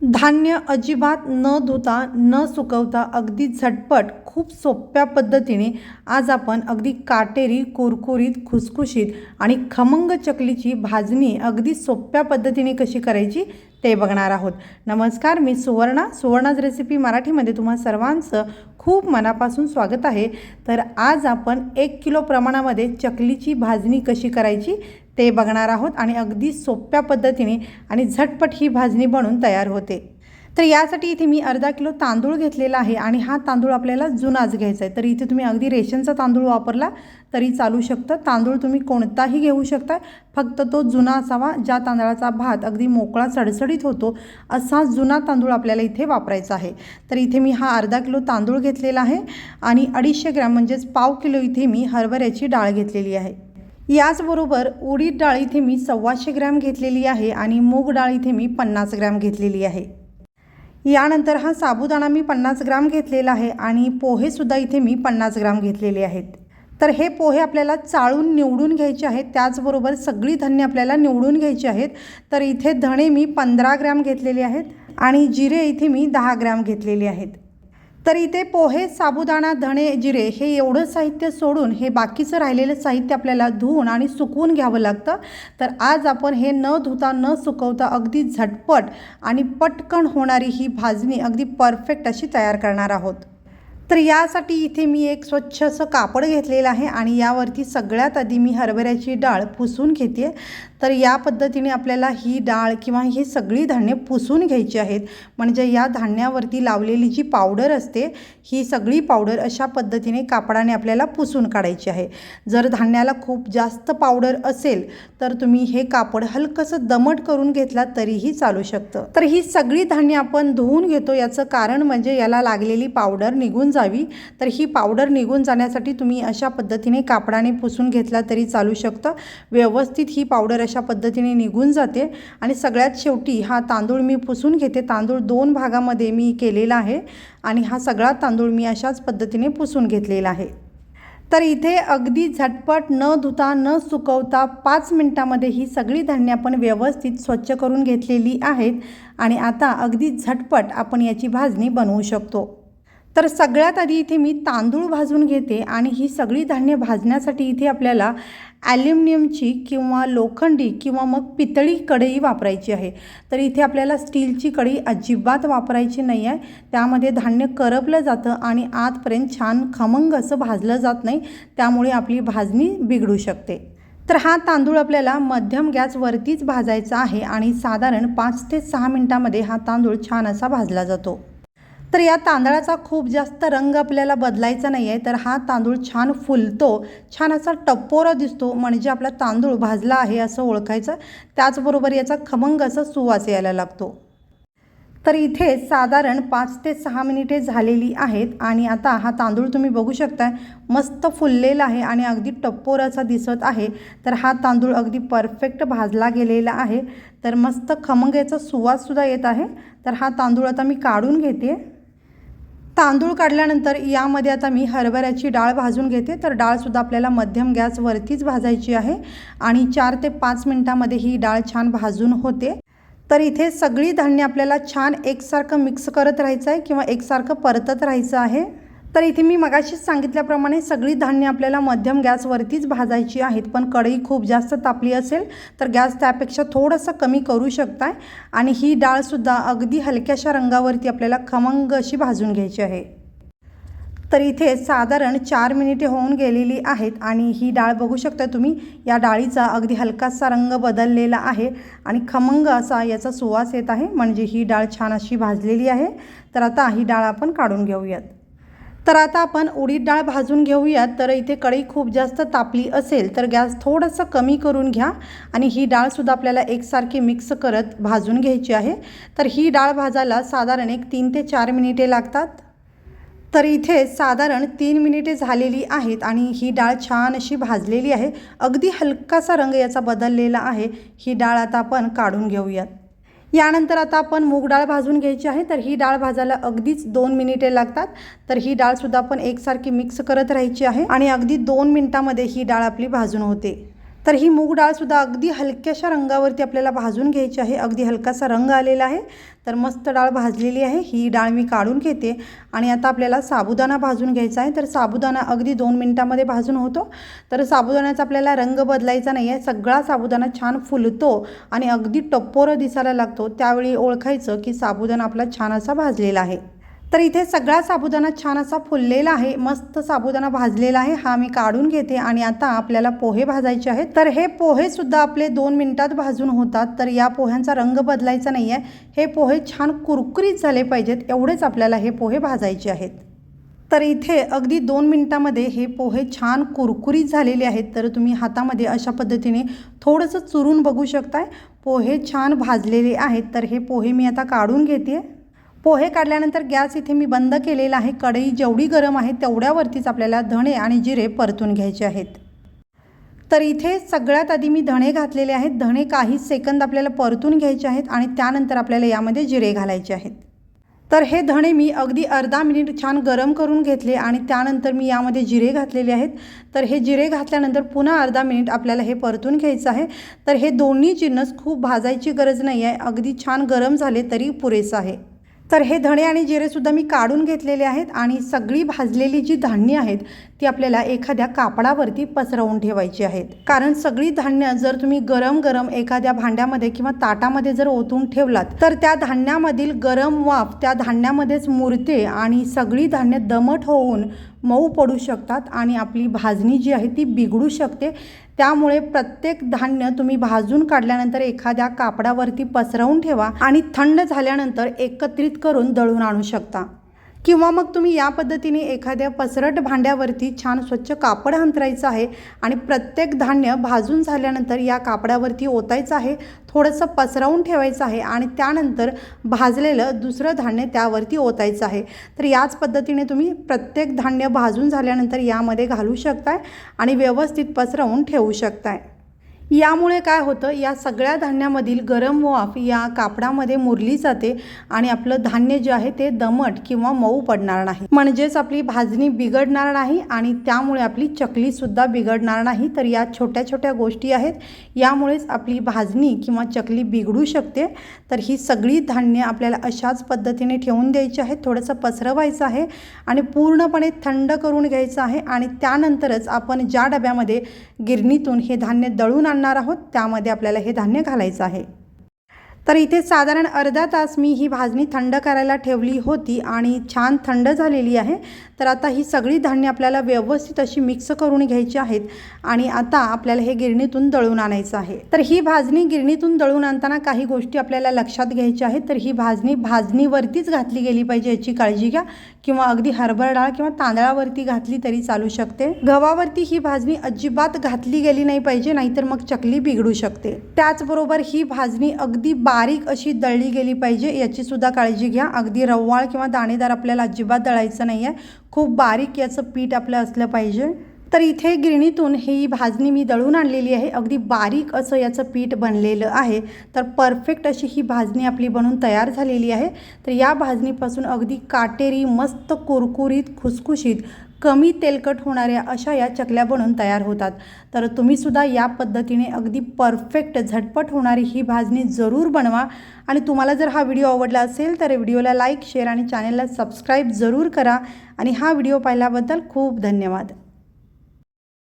धान्य अजिबात न धुता न सुकवता अगदी झटपट खूप सोप्या पद्धतीने आज आपण अगदी काटेरी, कुरकुरीत, खुसखुशीत आणि खमंग चकलीची भाजणी अगदी सोप्या पद्धतीने कशी करायची ते बघणार आहोत. नमस्कार, मी सुवर्णाज रेसिपी मराठीमध्ये तुम्हा सर्वांचं खूप मनापासून स्वागत आहे. तर आज आपण 1 किलो प्रमाणामध्ये चकलीची भाजणी कशी करायची ते बघणार आहोत आणि अगदी सोप्या पद्धतीने आणि झटपट ही भाजणी बनून तयार होते. तर यासाठी इथे मी अर्धा किलो तांदूळ घेतलेला आहे आणि हा तांदूळ आपल्याला जुनाच घ्यायचा आहे. तर इथे तुम्ही अगदी रेशनचा तांदूळ वापरला तरी चालू शकतं. तांदूळ तुम्ही कोणताही घेऊ शकता, फक्त तो जुना असावा, ज्या तांदळाचा भात अगदी मोकळा सडसडीत होतो असा जुना तांदूळ आपल्याला इथे वापरायचा आहे. तर इथे मी हा अर्धा किलो तांदूळ घेतलेला आहे आणि 250 ग्रॅम म्हणजेच पाव किलो इथे मी हरभऱ्याची डाळ घेतलेली आहे. याचबरोबर उडीद डाळ इथे मी 125 ग्रॅम घेतलेली आहे आणि मूग डाळ इथे मी 50 ग्रॅम घेतलेली आहे. यानंतर हा साबुदाणा मी 50 ग्रॅम घेतलेला आहे आणि पोहेसुद्धा इथे मी 50 ग्रॅम घेतलेले आहेत. तर हे पोहे आपल्याला चाळून निवडून घ्यायचे आहेत. त्याचबरोबर सगळी धान्य आपल्याला निवडून घ्यायची आहेत. तर इथे धणे मी 15 ग्रॅम घेतलेले आहेत आणि जिरे इथे मी 10 ग्रॅम घेतलेले आहेत. तर इथे पोहे, साबुदाणा, धणे, जिरे हे एवढं साहित्य सोडून हे बाकीचं राहिलेलं साहित्य आपल्याला धुवून आणि सुकवून घ्यावं लागतं. तर आज आपण हे न धुता न सुकवता अगदी झटपट आणि पटकन होणारी ही भाजणी अगदी परफेक्ट अशी तयार करणार आहोत. तर यासाठी इथे मी एक स्वच्छ असं कापड घेतलेलं आहे आणि यावरती सगळ्यात आधी मी हरभऱ्याची डाळ पुसून घेते. तर या पद्धतीने आपल्याला ही डाळ किंवा ही सगळी धान्य पुसून घ्यायची आहेत, म्हणजे या धान्यावरती लावलेली जी पावडर असते ही सगळी पावडर अशा पद्धतीने कापडाने आपल्याला पुसून काढायची आहे. जर धान्याला खूप जास्त पावडर असेल तर तुम्ही हे कापड हलकंसं दमट करून घेतला तरीही चालू शकतं. तर ही सगळी धान्य आपण धुवून घेतो, याचं कारण म्हणजे याला लागलेली पावडर निघून जावी. तर ही पावडर निघून जाण्यासाठी तुम्ही अशा पद्धतीने कापडाने पुसून घेतला तरी चालू शकतं. व्यवस्थित ही पावडर अशा पद्धतीने निघून जाते. आणि सगळ्यात शेवटी हा तांदूळ मी पुसून घेते. तांदूळ 2 भागामध्ये मी केलेला आहे आणि हा सगळा तांदूळ मी अशाच पद्धतीने पुसून घेतलेला आहे. तर इथे अगदी झटपट न धुता न सुकवता 5 मिनिटांमध्ये ही सगळी धान्य आपण व्यवस्थित स्वच्छ करून घेतलेली आहेत आणि आता अगदी झटपट आपण याची भाजणी बनवू शकतो. तर सगळ्यात आधी इथे मी तांदूळ भाजून घेते आणि ही सगळी धान्य भाजण्यासाठी इथे आपल्याला ॲल्युमिनियमची किंवा लोखंडी किंवा मग पितळी कढई वापरायची आहे. तर इथे आपल्याला स्टीलची कढई अजिबात वापरायची नाही आहे. त्यामध्ये धान्य करपलं जातं आणि आतपर्यंत छान खमंग असं भाजलं जात नाही, त्यामुळे आपली भाजणी बिघडू शकते. तर हा तांदूळ आपल्याला मध्यम गॅसवरतीच भाजायचा आहे आणि साधारण 5 ते 6 मिनिटांमध्ये हा तांदूळ छान असा भाजला जातो. तर या तांदळाचा खूप जास्त रंग आपल्याला बदलायचा नाही आहे. तर हा तांदूळ छान फुलतो, छान असा टपोरा दिसतो, म्हणजे आपला तांदूळ भाजला आहे असं ओळखायचं. त्याचबरोबर याचा खमंग असा सुवास यायला लागतो. तर इथे साधारण 5 ते 6 मिनिटे झालेली आहेत आणि आता हा तांदूळ तुम्ही बघू शकता मस्त फुललेला आहे आणि अगदी टपोराचा दिसत आहे. तर हा तांदूळ अगदी परफेक्ट भाजला गेलेला आहे. तर मस्त खमंग याचा सुवाससुद्धा येत आहे. तर हा तांदूळ आता मी काढून घेते. तांदूळ काढल्यानंतर यामध्ये आता मी हरभऱ्याची डाळ भाजून घेते. तर डाळसुद्धा आपल्याला मध्यम गॅसवरतीच भाजायची आहे आणि 4 ते 5 मिनिटांमध्ये ही डाळ छान भाजून होते. तर इथे सगळी धान्य आपल्याला छान एकसारखं मिक्स करत राहायचं आहे किंवा एकसारखं परतत राहायचं आहे. तर इथे मी मगाशीच सांगितल्याप्रमाणे सगळी धान्य आपल्याला मध्यम गॅसवरतीच भाजायची आहेत, पण कढई खूप जास्त तापली असेल तर गॅस त्यापेक्षा थोडंसं कमी करू शकताय. आणि ही डाळसुद्धा अगदी हलक्याशा रंगावरती आपल्याला खमंग अशी भाजून घ्यायची आहे. तर इथे साधारण 4 मिनिटे होऊन गेलेली आहेत आणि ही डाळ बघू शकता तुम्ही, या डाळीचा अगदी हलकासा रंग बदललेला आहे आणि खमंग असा याचा सुवास येत आहे, म्हणजे ही डाळ छान अशी भाजलेली आहे. तर आता ही डाळ आपण काढून घेऊयात. तर आता आपण उडीद डाळ भाजून घेऊयात. तर इथे कढई खूप जास्त तापली असेल तर गॅस थोडंसं कमी करून घ्या आणि ही डाळसुद्धा आपल्याला एकसारखी मिक्स करत भाजून घ्यायची आहे. तर ही डाळ भाजायला साधारण 3 ते 4 मिनिटे लागतात. तर इथे साधारण 3 मिनिटे झालेली आहेत आणि ही डाळ छान अशी भाजलेली आहे. अगदी हलकासा रंग याचा बदललेला आहे. ही डाळ आता आपण काढून घेऊयात. यानंतर आता आपण मूग डाळ भाजून घ्यायची आहे. तर ही डाळ भाजायला अगदीच 2 मिनिटे लागतात. तर ही डाळसुद्धा आपण एकसारखी मिक्स करत राहायची आहे आणि अगदी 2 मिनिटांमध्ये ही डाळ आपली भाजून होते. तर ही मूग डाळसुद्धा अगदी हलक्याशा रंगावरती आपल्याला भाजून घ्यायची आहे। अगदी हलकासा रंग आलेला आहे। तर मस्त डाळ भाजलेली आहे। ही डाळ मी काढून घेते आणि आता आपल्याला साबुदाणा भाजून घ्यायचा आहे। तर साबुदाणा अगदी 2 मिनिटांमध्ये भाजून होतो। तर साबुदाण्याचा आपल्याला रंग बदलायचा नाही आहे। सगळा साबुदाणा छान फुलतो आणि अगदी टप्पोरं दिसायला लागतो, त्यावेळी ओळखायचं की साबुदाणा आपला छान असा भाजलेला आहे। तर इथे सगळा साबुदाणा छान असा फुललेला आहे, मस्त साबुदाणा भाजलेला आहे। हा मी काढून घेते आणि आता आपल्याला पोहे भाजायचे आहेत। तर हे पोहे सुद्धा आपले 2 मिनिटात भाजून होतात। तर या पोह्यांचा रंग बदलायचा नाही आहे। हे पोहे छान कुरकुरीत झाले पाहिजेत, एवढेच आपल्याला हे पोहे भाजायचे आहेत। तर इथे अगदी 2 मिनिटांमध्ये हे पोहे छान कुरकुरीत झालेले आहेत। तर तुम्ही हातामध्ये अशा पद्धतीने थोडंसं चुरून बघू शकताय, पोहे छान भाजलेले आहेत। तर हे पोहे मी आता काढून घेते। पोहे काढल्यानंतर गॅस इथे मी बंद केलेला आहे। कढई जेवढी गरम आहे तेवढ्यावरतीच आपल्याला धणे आणि जिरे परतून घ्यायचे आहेत। तर इथे सगळ्यात आधी मी धणे घातलेले आहेत। धणे काही सेकंद आपल्याला परतून घ्यायचे आहेत आणि त्यानंतर आपल्याला यामध्ये जिरे घालायचे आहेत। तर हे धणे मी अगदी अर्धा मिनिट छान गरम करून घेतले आणि त्यानंतर मी यामध्ये जिरे घातलेले आहेत। तर हे जिरे घातल्यानंतर पुन्हा अर्धा मिनिट आपल्याला हे परतून घ्यायचं आहे। तर हे दोन्ही जिन्नस खूप भाजायची गरज नाही आहे, अगदी छान गरम झाले तरी पुरेसं आहे। तर हे धणे आणि जिरेसुद्धा मी काढून घेतलेले आहेत आणि सगळी भाजलेली जी धान्य आहेत ती आपल्याला एखाद्या कापडावरती पसरवून ठेवायची आहेत। कारण सगळी धान्य जर तुम्ही गरम गरम एखाद्या भांड्यामध्ये किंवा ताटामध्ये जर ओतून ठेवलात तर त्या धान्यामधील गरम वाफ त्या धान्यामध्येच मुरते आणि सगळी धान्य दमट होऊन मऊ पडू शकतात आणि आपली भाजणी जी आहे ती बिघडू शकते। त्यामुळे प्रत्येक धान्य तुम्ही भाजून काढल्यानंतर एखाद्या कापडावरती पसरवून ठेवा आणि थंड झाल्यानंतर एकत्रित करून दळून आणू शकता। किंवा मग तुम्ही या पद्धतीने एखाद्या पसरट भांड्यावरती छान स्वच्छ कापड अंथरायचं आहे आणि प्रत्येक धान्य भाजून झाल्यानंतर या कापडावरती ओतायचं आहे, थोडंसं पसरवून ठेवायचं आहे आणि त्यानंतर भाजलेलं दुसरं धान्य त्यावरती ओतायचं आहे। तर याच पद्धतीने तुम्ही प्रत्येक धान्य भाजून झाल्यानंतर यामध्ये घालू शकताय आणि व्यवस्थित पसरवून ठेवू शकताय। यामुळे काय होतं, या सगळ्या धान्यामधील गरम वाफ या कापडामध्ये मुरली जाते आणि आपलं धान्य जे आहे ते दमट किंवा मऊ पडणार नाही, म्हणजेच आपली भाजणी बिघडणार नाही आणि त्यामुळे आपली चकलीसुद्धा बिघडणार नाही। तर या छोट्या छोट्या गोष्टी आहेत, यामुळेच आपली भाजणी किंवा चकली बिघडू शकते। तर ही सगळी धान्य आपल्याला अशाच पद्धतीने ठेवून द्यायची आहेत, थोडंसं पसरवायचं आहे आणि पूर्णपणे थंड करून घ्यायचं आहे आणि त्यानंतरच आपण ज्या डब्यामध्ये गिरणीतून हे धान्य दळून आणणार आहोत त्यामध्ये आपल्याला हे धान्य घालायचं आहे। तर इथे साधारण अर्धा तास मी ही भाजणी थंड करायला ठेवली होती आणि छान थंड झालेली आहे। तर आता ही सगळी धान्य आपल्याला व्यवस्थित अशी मिक्स करून घ्यायची आहेत आणि आता आपल्याला हे गिरणीतून दळून आणायचं आहे। तर ही भाजणी गिरणीतून दळून आणताना काही गोष्टी आपल्याला लक्षात घ्यायच्या आहेत। तर ही भाजणी भाजणीवरतीच घातली गेली पाहिजे याची काळजी घ्या, किंवा अगदी हरभरा डाळ किंवा तांदळावरती घातली तरी चालू शकते। गव्हावरती ही भाजणी अजिबात घातली गेली नाही पाहिजे, नाहीतर मग चकली बिघडू शकते। त्याचबरोबर ही भाजणी अगदी बारीक अशी दळली गेली पाहिजे, याची सुद्धा काळजी घ्या। अगदी रव्वाळ किंवा दाणेदार आपल्याला अजिबात दळायचं नाही आहे, खूप बारीक याचं पीठ आपलं असलं पाहिजे। तर इथे गिरणीतून ही भाजणी मी दळून आणलेली आहे, अगदी बारीक असं याचं पीठ बनलेलं आहे। तर परफेक्ट अशी ही भाजणी आपली बनून तयार झालेली आहे। तर या भाजणीपासून अगदी काटेरी मस्त कुरकुरीत खुसखुशीत कमी तेलकट होणाऱ्या अशा या चकल्या बनून तयार होतात। तर तुम्हीसुद्धा या पद्धतीने अगदी परफेक्ट झटपट होणारी ही भाजणी जरूर बनवा आणि तुम्हाला जर हा व्हिडिओ आवडला असेल तर व्हिडिओला लाईक, शेअर आणि चॅनलला सबस्क्राईब जरूर करा आणि हा व्हिडिओ पाहिल्याबद्दल खूप धन्यवाद।